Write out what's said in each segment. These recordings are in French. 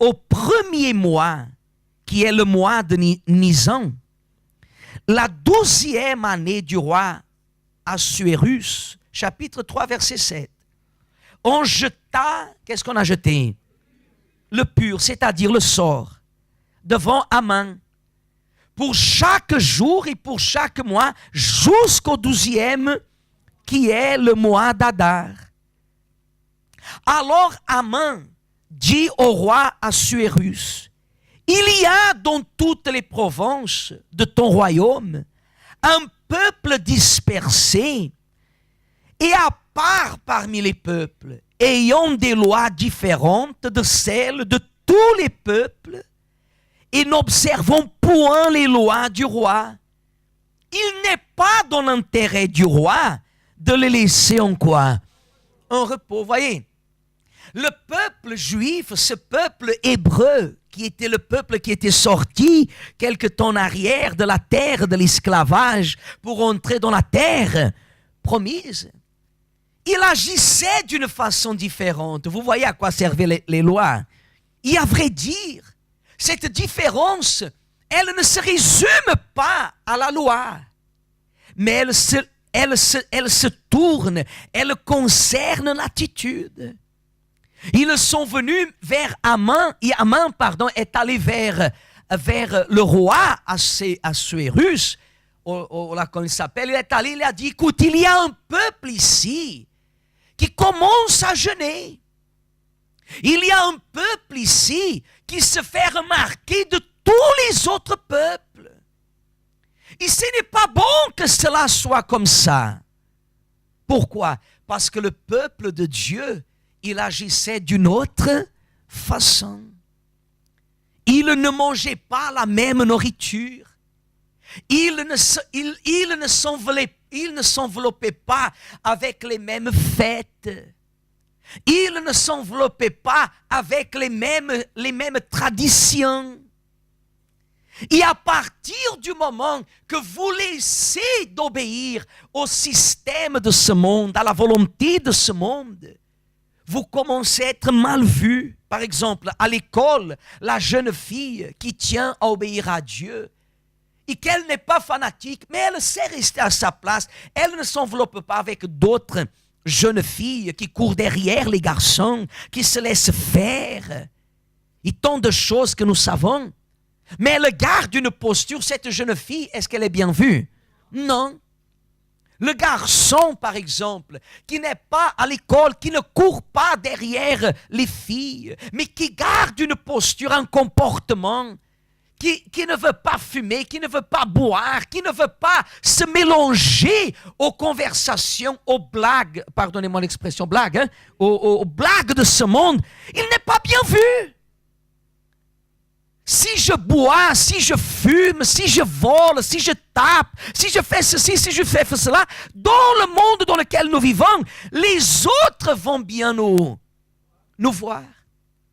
au premier mois, qui est le mois de Nisan, la 12e année du roi Assuérus, chapitre 3, verset 7, on jeta, qu'est-ce qu'on a jeté? Le pur, c'est-à-dire le sort, devant Haman, pour chaque jour et pour chaque mois, jusqu'au 12e, qui est le mois d'Adar. Alors Haman dit au roi Assuérus, il y a dans toutes les provinces de ton royaume un peuple dispersé et à part parmi les peuples, ayant des lois différentes de celles de tous les peuples, et n'observons point les lois du roi. Il n'est pas dans l'intérêt du roi de les laisser en quoi? En repos. Voyez, le peuple juif, ce peuple hébreu, qui était le peuple qui était sorti quelque temps en arrière de la terre de l'esclavage pour entrer dans la terre promise, il agissait d'une façon différente. Vous voyez à quoi servaient les lois. Et à vrai dire, cette différence, elle ne se résume pas à la loi, mais elle se tourne, elle concerne l'attitude. Ils sont venus vers Haman, et Haman, est allé vers le roi Assuérus, là comme il s'appelle, il est allé, il a dit, écoute, il y a un peuple ici qui commence à jeûner. Il y a un peuple ici qui se fait remarquer de tous les autres peuples. Et ce n'est pas bon que cela soit comme ça. Pourquoi? Parce que le peuple de Dieu, il agissait d'une autre façon. Il ne mangeait pas la même nourriture. Il ne s'enveloppait pas avec les mêmes fêtes. Il ne s'enveloppait pas avec les mêmes traditions. Et à partir du moment que vous laissez d'obéir au système de ce monde, à la volonté de ce monde, vous commencez à être mal vu. Par exemple, à l'école, la jeune fille qui tient à obéir à Dieu, et qu'elle n'est pas fanatique, mais elle sait rester à sa place, elle ne s'enveloppe pas avec d'autres jeunes filles qui courent derrière les garçons, qui se laissent faire. Et tant de choses que nous savons. Mais elle garde une posture, cette jeune fille, est-ce qu'elle est bien vue? Non. Le garçon, par exemple, qui n'est pas à l'école, qui ne court pas derrière les filles, mais qui garde une posture, un comportement, qui ne veut pas fumer, qui ne veut pas boire, qui ne veut pas se mélanger aux conversations, aux blagues, pardonnez-moi l'expression blague, hein, aux blagues de ce monde, il n'est pas bien vu. Si je bois, si je fume, si je vole, si je tape, si je fais ceci, si je fais cela, dans le monde dans lequel nous vivons, les autres vont bien nous voir.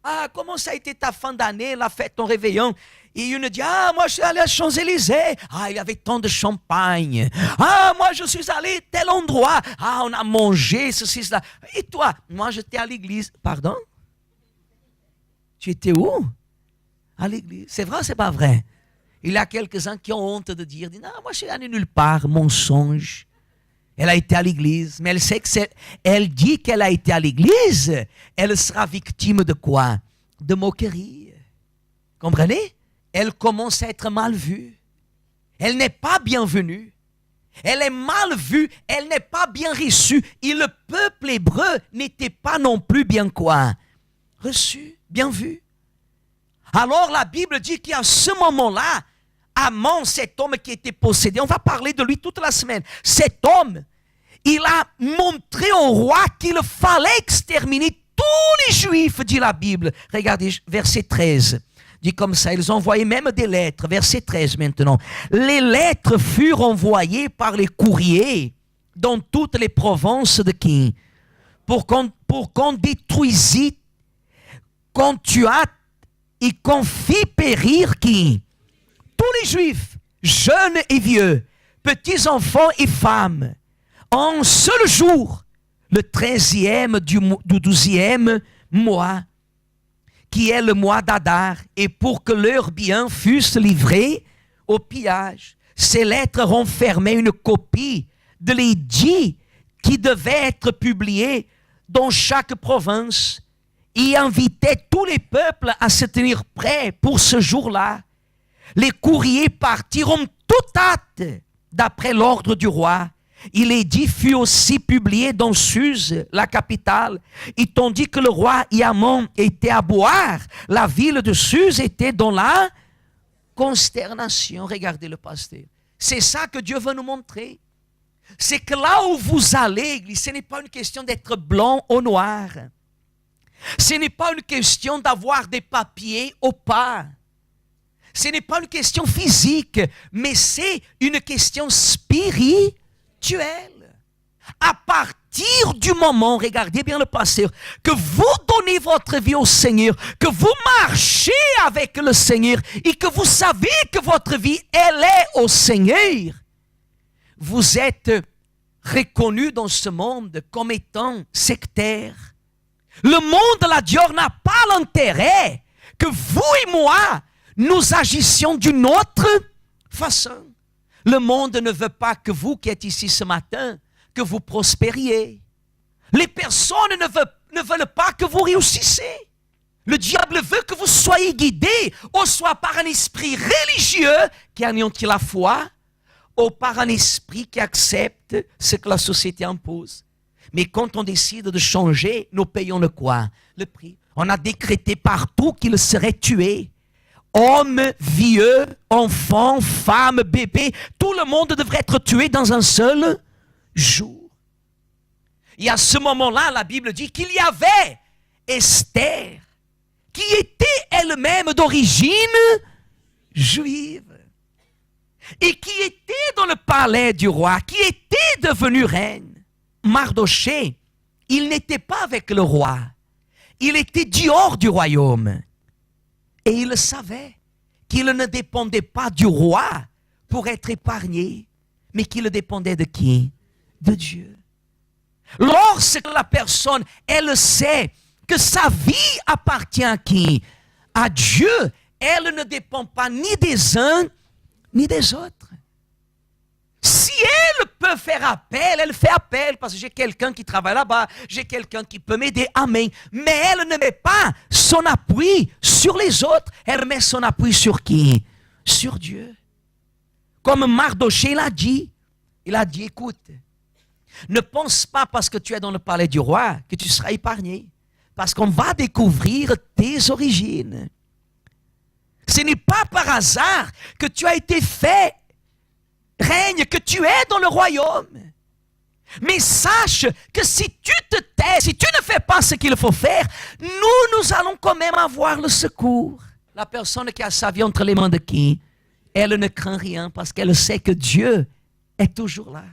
Ah, comment ça a été ta fin d'année, la fête, ton réveillon? Et une dit, ah, moi je suis allé à Champs-Élysées. Ah, il y avait tant de champagne. Ah, moi je suis allé à tel endroit. Ah, on a mangé ceci, cela. Et toi? Moi j'étais à l'église. Pardon? Tu étais où? À l'église. C'est vrai ou c'est pas vrai? Il y a quelques-uns qui ont honte de dire, non, moi je suis allé nulle part, mensonge. Elle a été à l'église, mais elle sait que elle dit qu'elle a été à l'église, elle sera victime de quoi? De moquerie. Comprenez? Elle commence à être mal vue. Elle n'est pas bienvenue. Elle est mal vue, elle n'est pas bien reçue. Et le peuple hébreu n'était pas non plus bien quoi? Reçu, bien vu. Alors la Bible dit qu'à ce moment-là, Haman, cet homme qui était possédé, on va parler de lui toute la semaine. Cet homme, il a montré au roi qu'il fallait exterminer tous les Juifs, dit la Bible. Regardez, verset 13. Dit comme ça, ils envoyaient même des lettres. Verset 13 maintenant. Les lettres furent envoyées par les courriers dans toutes les provinces de qui? Pour qu'on détruisît, qu'on tuât et qu'on fit périr qui? Tous les Juifs, jeunes et vieux, petits enfants et femmes, en un seul jour, le 13e du 12e mois, qui est le mois d'Adar, et pour que leurs biens fussent livrés au pillage. Ces lettres renfermaient une copie de l'édit qui devait être publié dans chaque province. Il invitait tous les peuples à se tenir prêts pour ce jour-là. Les courriers partiront toute hâte d'après l'ordre du roi. Et l'édit fut aussi publié dans Suse, la capitale. Et tandis que le roi Iamon était à boire, la ville de Suse était dans la consternation. Regardez le pasteur. C'est ça que Dieu veut nous montrer. C'est que là où vous allez, ce n'est pas une question d'être blanc ou noir. Ce n'est pas une question d'avoir des papiers ou pas. Ce n'est pas une question physique, mais c'est une question spirituelle. À partir du moment, regardez bien le pasteur, que vous donnez votre vie au Seigneur, que vous marchez avec le Seigneur et que vous savez que votre vie, elle est au Seigneur, vous êtes reconnu dans ce monde comme étant sectaire. Le monde, la Dieu, n'a pas l'intérêt que vous et moi, nous agissions d'une autre façon. Le monde ne veut pas que vous qui êtes ici ce matin, que vous prospériez. Les personnes ne veulent pas que vous réussissiez. Le diable veut que vous soyez guidés, ou soit par un esprit religieux qui anéantit la foi, ou par un esprit qui accepte ce que la société impose. Mais quand on décide de changer, nous payons le quoi? Le prix. On a décrété partout qu'il serait tué. Hommes, vieux, enfants, femmes, bébés, tout le monde devrait être tué dans un seul jour. Et à ce moment-là, la Bible dit qu'il y avait Esther, qui était elle-même d'origine juive, et qui était dans le palais du roi, qui était devenue reine. Mardochée, il n'était pas avec le roi, il était dehors du royaume. Et il savait qu'il ne dépendait pas du roi pour être épargné, mais qu'il dépendait de qui? De Dieu. Lorsque la personne, elle sait que sa vie appartient à qui? À Dieu, elle ne dépend pas ni des uns, ni des autres. Si elle peut faire appel, elle fait appel parce que j'ai quelqu'un qui travaille là-bas, j'ai quelqu'un qui peut m'aider, amen. Mais elle ne met pas son appui sur les autres, elle met son appui sur qui? Sur Dieu. Comme Mardochée l'a dit, il a dit, écoute, ne pense pas parce que tu es dans le palais du roi que tu seras épargné, parce qu'on va découvrir tes origines. Ce n'est pas par hasard que tu as été fait règne, que tu es dans le royaume. Mais sache que si tu te tais, si tu ne fais pas ce qu'il faut faire, nous allons quand même avoir le secours. La personne qui a sa vie entre les mains de qui? Elle ne craint rien parce qu'elle sait que Dieu est toujours là.